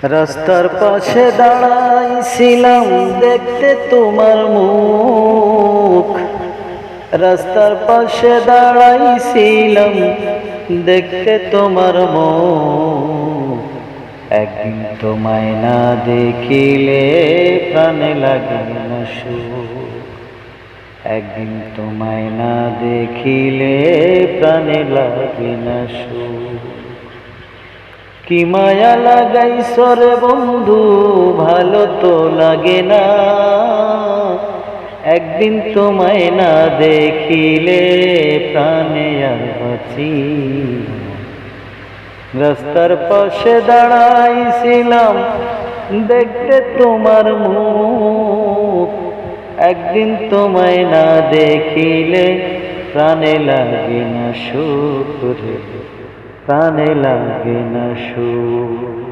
রাস্তার পাশে দাঁড়াইছিলাম দেখতে তোমার মুখ। রাস্তার পাশে দাঁড়াইছিলাম দেখতে তোমার মুখ। একদিন তোমায় না দেখিলে প্রাণে লাগে না সুখ। একদিন তোমায় না দেখিলে প্রাণে লাগে না সুখ। কি মায়া লাগাইছো রে বন্ধু, ভালো তো লাগে না। একদিন তোমায় না দেখিলে প্রাণে আর বাঁচি না। রাস্তার পাশে দাঁড়াইছিলাম দেখতে তোমার মুখ। একদিন তোমায় না দেখিলে প্রাণে লাগে না সুখ রে, প্রাণে লাগে না সুখ।